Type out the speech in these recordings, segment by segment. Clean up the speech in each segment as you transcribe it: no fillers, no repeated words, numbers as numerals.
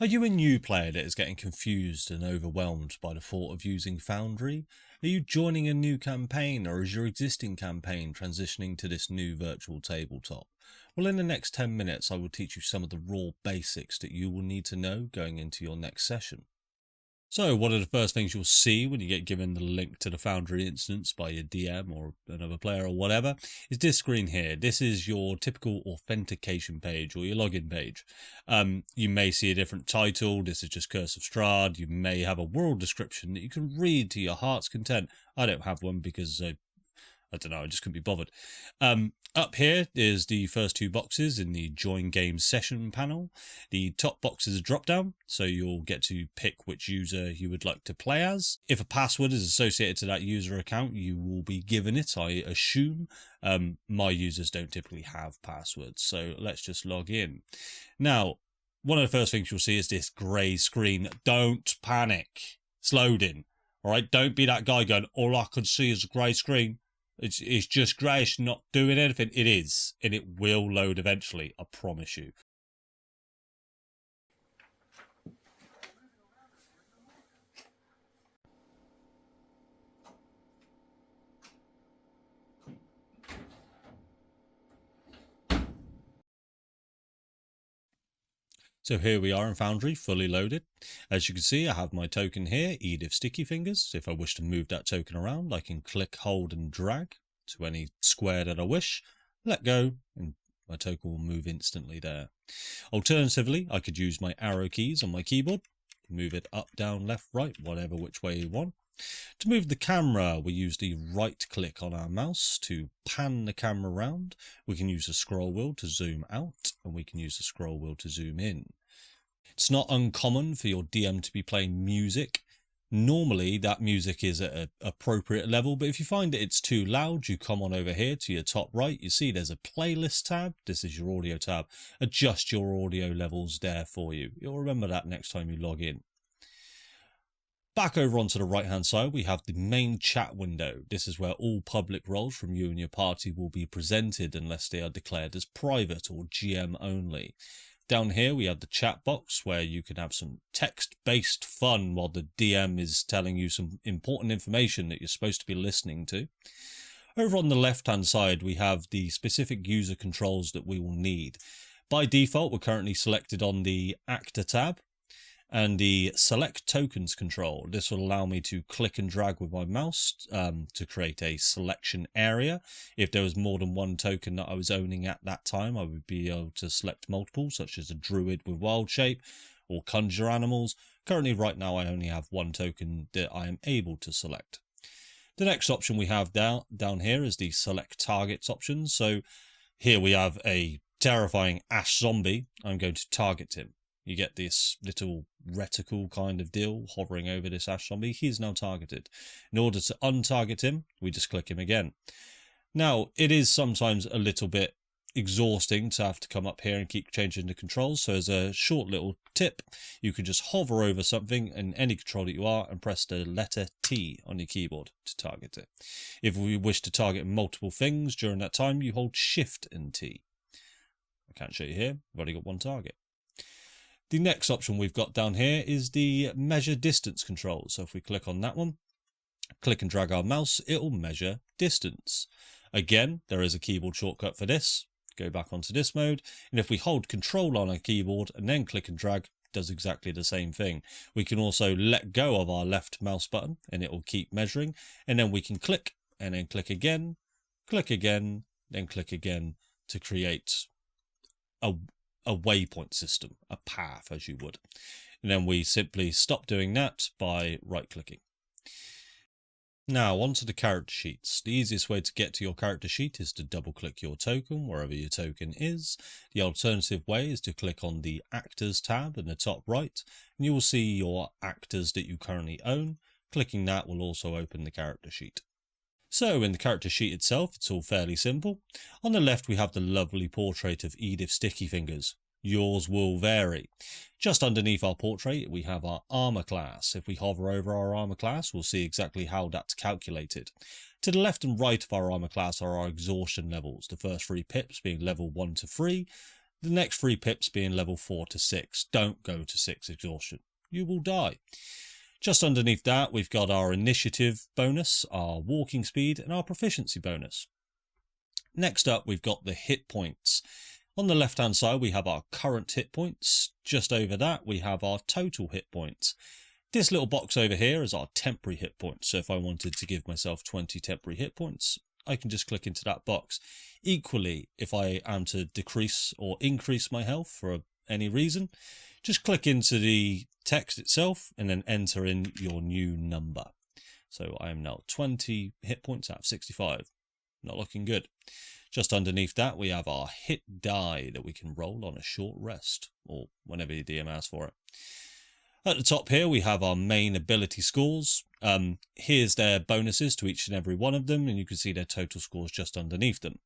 Are you a new player that is getting confused and overwhelmed by the thought of using Foundry? Are you joining a new campaign, or is your existing campaign transitioning to this new virtual tabletop? Well, in the next 10 minutes, I will teach you some of the raw basics that you will need to know going into your next session. So one of the first things you'll see when you get given the link to the Foundry instance by your DM or another player or whatever is this screen here. This is your typical authentication page or your login page. You may see a different title. This is just Curse of Strahd. You may have a world description that you can read to your heart's content. I don't have one because I don't know, I just couldn't be bothered. Up here is the first two boxes in the Join Game Session panel. The top box is a drop-down, so you'll get to pick which user you would like to play as. If a password is associated to that user account, you will be given it, I assume. My users don't typically have passwords, so let's just log in. Now, one of the first things you'll see is this grey screen. Don't panic. It's loading. All right, don't be that guy going, all I can see is a grey screen. It's just grey, it's not doing anything. It is, and it will load eventually, I promise you. So here we are in Foundry, fully loaded. As you can see, I have my token here, Edith Sticky Fingers. If I wish to move that token around, I can click, hold and drag to any square that I wish, let go, and my token will move instantly there. Alternatively, I could use my arrow keys on my keyboard, move it up, down, left, right, whatever which way you want. To move the camera, we use the right click on our mouse to pan the camera around. We can use the scroll wheel to zoom out, and we can use the scroll wheel to zoom in. It's not uncommon for your DM to be playing music. Normally that music is at an appropriate level, but if you find that it's too loud, you come on over here to your top right. You see there's a playlist tab. This is your audio tab. Adjust your audio levels there for you. You'll remember that next time you log in. Back over onto the right hand side, we have the main chat window. This is where all public roles from you and your party will be presented unless they are declared as private or GM only. Down here we have the chat box where you can have some text-based fun while the DM is telling you some important information that you're supposed to be listening to. Over on the left hand side we have the specific user controls that we will need. By default we're currently selected on the Actor tab and the Select Tokens control. This will allow me to click and drag with my mouse to create a selection area. If there was more than one token that I was owning at that time, I would be able to select multiple, such as a druid with wild shape or conjure animals. Currently, right now, I only have one token that I am able to select. The next option we have down here is the Select Targets option. So here we have a terrifying ash zombie. I'm going to target him. You get this little reticle kind of deal hovering over this ash zombie. He is now targeted. In order to untarget him, we just click him again. Now, it is sometimes a little bit exhausting to have to come up here and keep changing the controls. So as a short little tip, you can just hover over something in any control that you are and press the letter T on your keyboard to target it. If we wish to target multiple things during that time, you hold Shift and T. I can't show you here. I've already got one target. The next option we've got down here is the measure distance control. So if we click on that one, click and drag our mouse, it will measure distance. Again, there is a keyboard shortcut for this. Go back onto this mode. And if we hold control on our keyboard and then click and drag, it does exactly the same thing. We can also let go of our left mouse button and it will keep measuring. And then we can click and then click again, then click again to create a waypoint system, a path as you would. And then we simply stop doing that by right clicking. Now onto the character sheets. The easiest way to get to your character sheet is to double click your token wherever your token is. The alternative way is to click on the Actors tab in the top right and you will see your actors that you currently own. Clicking that will also open the character sheet. So in the character sheet itself, it's all fairly simple. On the left, we have the lovely portrait of Edith Sticky Fingers. Yours will vary. Just underneath our portrait, we have our armor class. If we hover over our armor class, we'll see exactly how that's calculated. To the left and right of our armor class are our exhaustion levels. The first 3 pips being level 1 to 3. The next 3 pips being level 4 to 6. Don't go to 6 exhaustion. You will die. Just underneath that, we've got our initiative bonus, our walking speed, and our proficiency bonus. Next up, we've got the hit points. On the left-hand side, we have our current hit points. Just over that, we have our total hit points. This little box over here is our temporary hit points. So if I wanted to give myself 20 temporary hit points, I can just click into that box. Equally, if I am to decrease or increase my health for any reason, just click into the text itself and then enter in your new number. So I am now 20 hit points out of 65. Not looking good. Just underneath that, we have our hit die that we can roll on a short rest, or whenever your DM asks for it. At the top here, we have our main ability scores. Here's their bonuses to each and every one of them, and you can see their total scores just underneath them.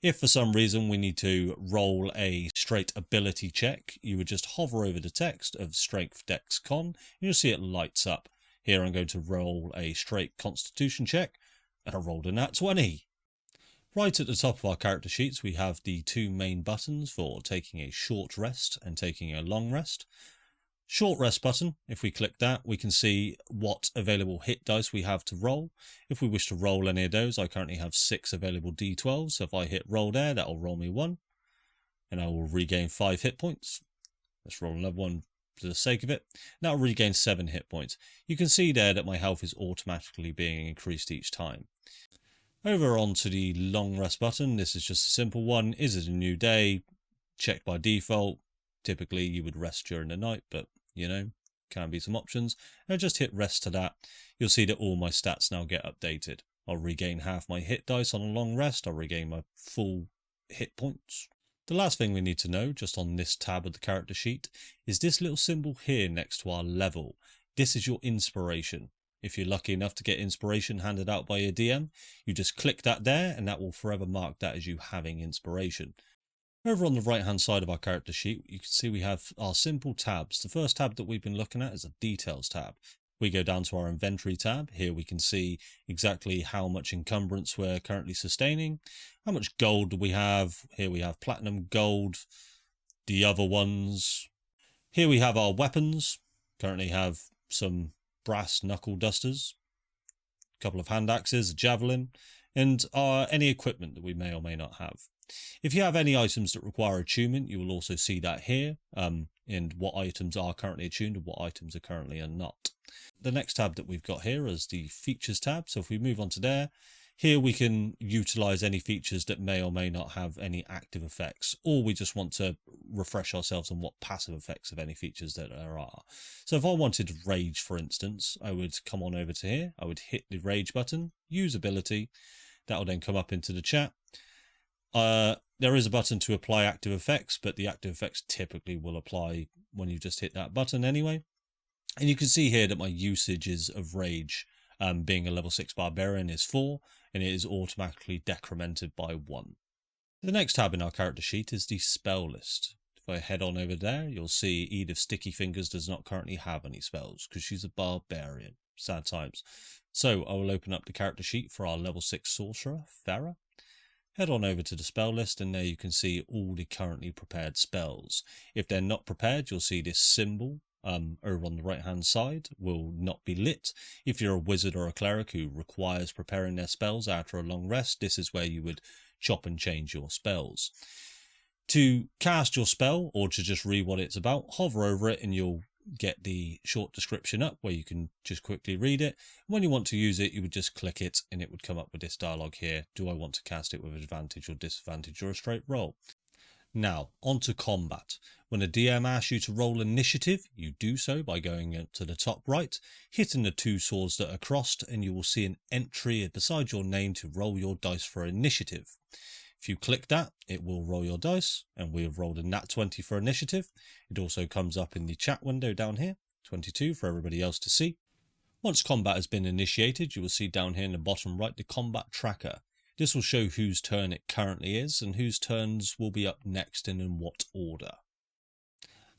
If for some reason we need to roll a straight ability check, you would just hover over the text of Strength, Dex, Con, and you'll see it lights up. Here I'm going to roll a straight Constitution check, and I rolled a nat 20. Right at the top of our character sheets, we have the 2 main buttons for taking a short rest and taking a long rest. Short rest button, if we click that, we can see what available hit dice we have to roll. If we wish to roll any of those, I currently have 6 available d12s, so if I hit roll there, that will roll me 1, and I will regain 5 hit points. Let's roll another one for the sake of it. That will regain 7 hit points. You can see there that my health is automatically being increased each time. Over onto the long rest button, this is just a simple one. Is it a new day? Checked by default. Typically you would rest during the night, but you know, can be some options. And I just hit rest to that. You'll see that all my stats now get updated. I'll regain half my hit dice on a long rest. I'll regain my full hit points. The last thing we need to know, just on this tab of the character sheet, is this little symbol here next to our level. This is your inspiration. If you're lucky enough to get inspiration handed out by your DM, you just click that there and that will forever mark that as you having inspiration. Over on the right hand side of our character sheet, you can see we have our simple tabs. The first tab that we've been looking at is a details tab. We go down to our inventory tab. Here we can see exactly how much encumbrance we're currently sustaining, how much gold do we have. Here we have platinum, gold, the other ones. Here we have our weapons. Currently have some brass knuckle dusters, a couple of hand axes, a javelin, and any equipment that we may or may not have. If you have any items that require attunement, you will also see that here, and what items are currently attuned and what items are currently not. The next tab that we've got here is the features tab. So if we move on to there, here we can utilize any features that may or may not have any active effects, or we just want to refresh ourselves on what passive effects of any features that there are. So if I wanted rage, for instance, I would come on over to here, I would hit the rage button, use ability, that will then come up into the chat. There is a button to apply active effects, but the active effects typically will apply when you just hit that button anyway. And you can see here that my usages of rage, being a level 6 barbarian, is 4, and it is automatically decremented by 1. The next tab in our character sheet is the spell list. If I head on over there, you'll see Edith Sticky Fingers does not currently have any spells because she's a barbarian. Sad times. So I will open up the character sheet for our level 6 sorcerer, Farah. Head on over to the spell list, and there you can see all the currently prepared spells. If they're not prepared, you'll see this symbol over on the right hand side will not be lit. If you're a wizard or a cleric who requires preparing their spells after a long rest, this is where you would chop and change your spells. To cast your spell, or to just read what it's about, hover over it and you'll get the short description up where you can just quickly read it. When you want to use it, you would just click it and it would come up with this dialogue here. Do I want to cast it with advantage or disadvantage or a straight roll? Now, on to combat. When a DM asks you to roll initiative, you do so by going up to the top right, hitting the 2 swords that are crossed, and you will see an entry beside your name to roll your dice for initiative. If you click that, it will roll your dice, and we have rolled a nat 20 for initiative. It also comes up in the chat window down here, 22 for everybody else to see. Once combat has been initiated, you will see down here in the bottom right the combat tracker. This will show whose turn it currently is and whose turns will be up next and in what order.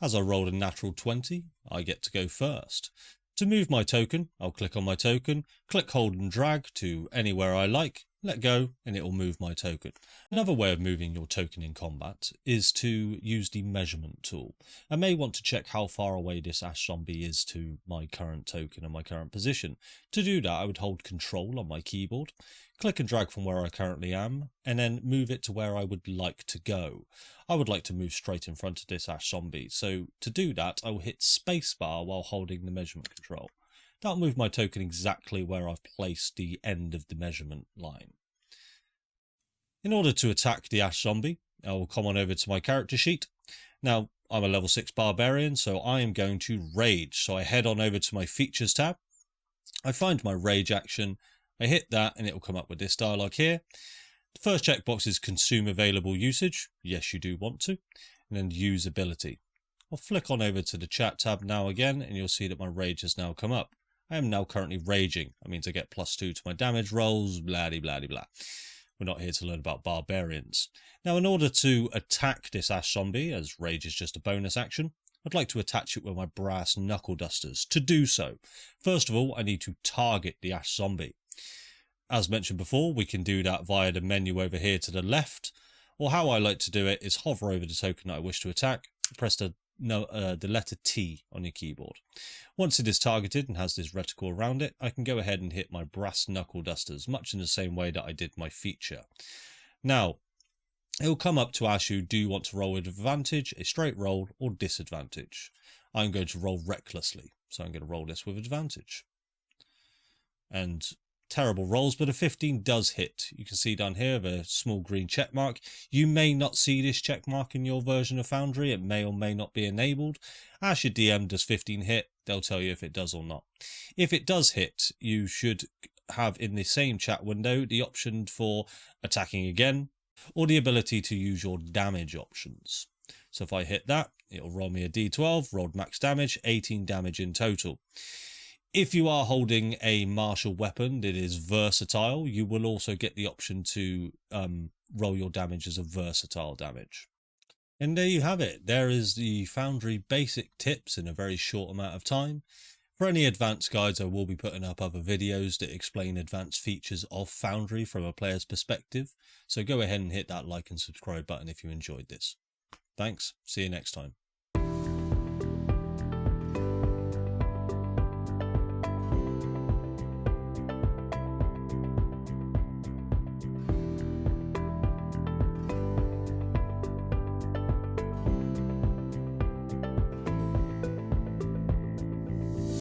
As I rolled a natural 20, I get to go first. To move my token, I'll click on my token, click, hold and drag to anywhere I like, let go, and it will move my token. Another way of moving your token in combat is to use the measurement tool. I may want to check how far away this ash zombie is to my current token and my current position. To do that, I would hold Control on my keyboard, click and drag from where I currently am, and then move it to where I would like to go. I would like to move straight in front of this ash zombie, so to do that, I will hit spacebar while holding the measurement control. That'll move my token exactly where I've placed the end of the measurement line. In order to attack the ash zombie, I will come on over to my character sheet. Now, I'm a level 6 barbarian, so I am going to rage. So I head on over to my features tab. I find my rage action. I hit that and it will come up with this dialog here. The first checkbox is consume available usage. Yes, you do want to. And then use ability. I'll flick on over to the chat tab now again, and you'll see that my rage has now come up. I am now currently raging. That means I get +2 to my damage rolls, blah, blah, blah, blah. We're not here to learn about barbarians. Now, in order to attack this ash zombie, as rage is just a bonus action, I'd like to attach it with my brass knuckle dusters. To do so, first of all, I need to target the ash zombie. As mentioned before, we can do that via the menu over here to the left, or how I like to do it is hover over the token that I wish to attack, press the letter T on your keyboard. Once it is targeted and has this reticle around it, I can go ahead and hit my brass knuckle dusters, much in the same way that I did my feature. Now, it will come up to ask you, do you want to roll with advantage, a straight roll, or disadvantage? I'm going to roll recklessly, so I'm going to roll this with advantage. And terrible rolls, but a 15 does hit. You can see down here the small green check mark. You may not see this check mark in your version of Foundry. It may or may not be enabled. Ask your DM, does 15 hit? They'll tell you if it does or not. If it does hit, you should have in the same chat window the option for attacking again, or the ability to use your damage options. So if I hit that, it'll roll me a d12, rolled max damage, 18 damage in total. If you are holding a martial weapon that is versatile, you will also get the option to roll your damage as a versatile damage. And there you have it. There is the Foundry basic tips in a very short amount of time. For any advanced guides, I will be putting up other videos that explain advanced features of Foundry from a player's perspective. So go ahead and hit that like and subscribe button if you enjoyed this. Thanks. See you next time.